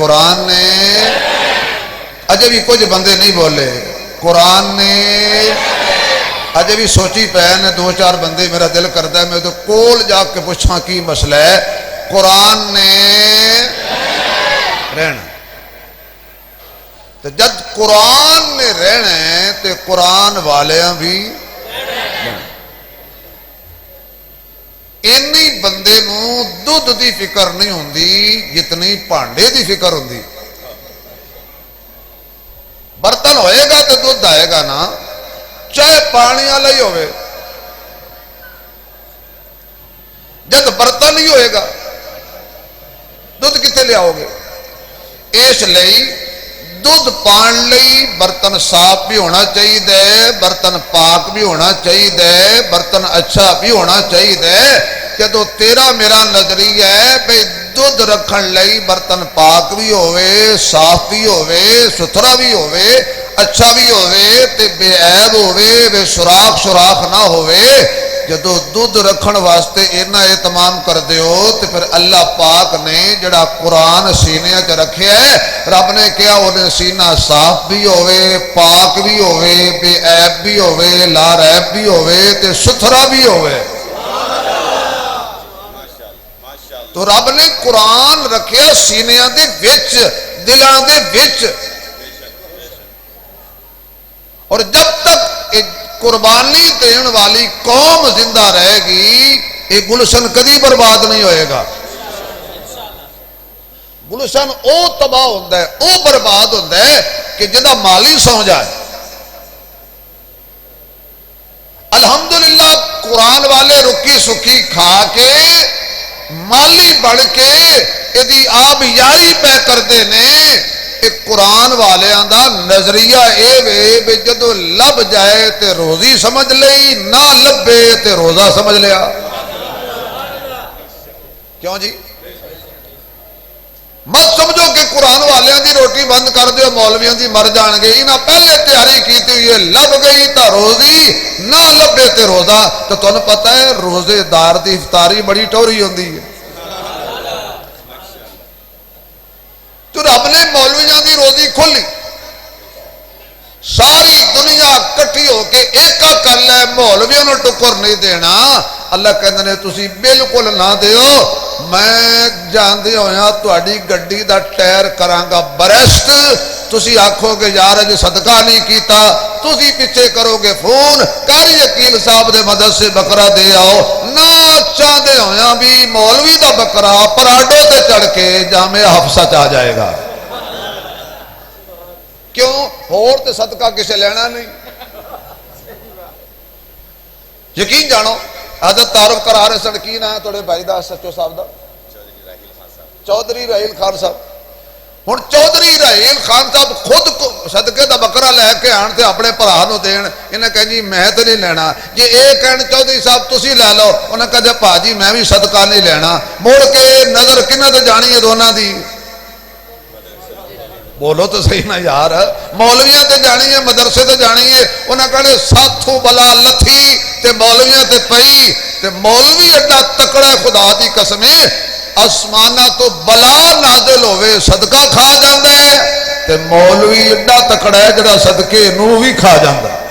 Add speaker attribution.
Speaker 1: कुरान ने अजे भी कुछ बंदे नहीं बोले, कुरान ने अजे भी सोची पे ने दो चार बंदे, मेरा दिल करता है मैं तो कोल जाके पूछा की मसला है। कुरान ने रहना, तो जब कुरान ने रहना है तो कुरान वाले भी इन्नी बंदे नूं दुध की फिक्र नहीं होंदी जितनी भांडे की फिक्र होंदी। बर्तन होएगा तो दुध आएगा ना, चाहे पानी वाला ही होवे। जब बर्तन ही होएगा दुध कितने लियाओगे? इसलिए दुध पाण लई बर्तन साफ भी होना चाहिए, बर्तन पाक भी होना चाहिए, बर्तन अच्छा भी होना चाहिए। जो तेरा मेरा नजरिया है भाई दुध रखण लई बर्तन पाक भी होवे, साफ भी होवे, सुथरा भी होवे, अच्छा भी होवे, ते बेऐब होवे, बेसुराख सुराख ना होवे। जो दुध रखण वास्ते इन्ना एहतमाम कर दियो तो फिर अल्लाह पाक ने जड़ा कुरान सीने च रखे है, रब ने कहा उन्हें सीना साफ भी होवे, पाक भी होवे, बेऐब भी होवे, लारैब भी होवे, ते सुथरा भी होवे। तो रब ने कुरान रखिया सीनिया दे विच, दिलां दे विच। और जब तक कुर्बानी देने वाली कौम जिंदा रहेगी ये गुलशन कभी बर्बाद नहीं होएगा। गुलशन ओ तबाह होता है, ओ बर्बाद होता है कि जिदा माली सौ जाए। अल्हम्दुलिल्लाह कुरान वाले रुकी सुखी खा के माली बढ़ के यदि आप यारी पै करते ने। कुरान वालियां दा नजरिया वे जो लभ जाए तो रोजी समझ लई, ना लभे तो रोजा समझ लिया। क्यों जी? मत समझो कि कुरान वालियां दी रोटी बंद कर दो मौलवियों की मर जाएंगे। इन्हें पहले तैयारी की हुई है, लभ गई तो रोजी, ना लभे तो रोजा। तो तुहानू पता है रोजेदार की इफ्तारी बड़ी टोरी होती है। तो रब ने मौलवियों की रोजी खोली, सारी दुनिया कट्ठी होके एक कर ले, मौलवियों को टुकर नहीं देना। अल्लाह कहते ने तुसी बिल्कुल ना दियो, मैं जानते होया तुहाडी गड्डी दा टायर करांगा बरस्ट। तुसी आखोगे यार अज सदका नहीं कीता, तुसी पिछे करोगे फोन कारी वकील साहब दे मदद से बकरा दे आओ। ना चाहते होया भी मौलवी दा बकरा पराडो ते चढ़ के जामे हफ्सा च आ जाएगा। क्यों? होर ते सदका किसे लेना नहीं। यकीन जानो हजरत तारुफ करा रहे सन, की ना है थोड़े भाई दा सचो साहब दा? चौधरी राहील खान साहब। हुण चौधरी राहील खान साहब खुद सदके का बकरा लैके आन ते अपने भरा नूं देण। इन्हें कहा जी मैं तो नहीं लेना। जे ये कहण चौधरी साहब तुसी लै लो, उन्हें कहा भाजी मैं भी सदका नहीं लेना। मुड़ के नजर किन्हां ते जानी है दोनों दी? बोलो तो सही ना यार। मौलवियां ते जानी है, मदरसे ते जानी है। उन्हें कहने साथों बला लथी ते मौलवियां ते पई। ते मौलवी एडा तकड़ा खुदा दी कसम है, आसमाना तो बला नाजिल होवे सदका खा जाता है, ते मौलवी एडा तकड़ा है जड़ा सदके नूं भी खा जाता है।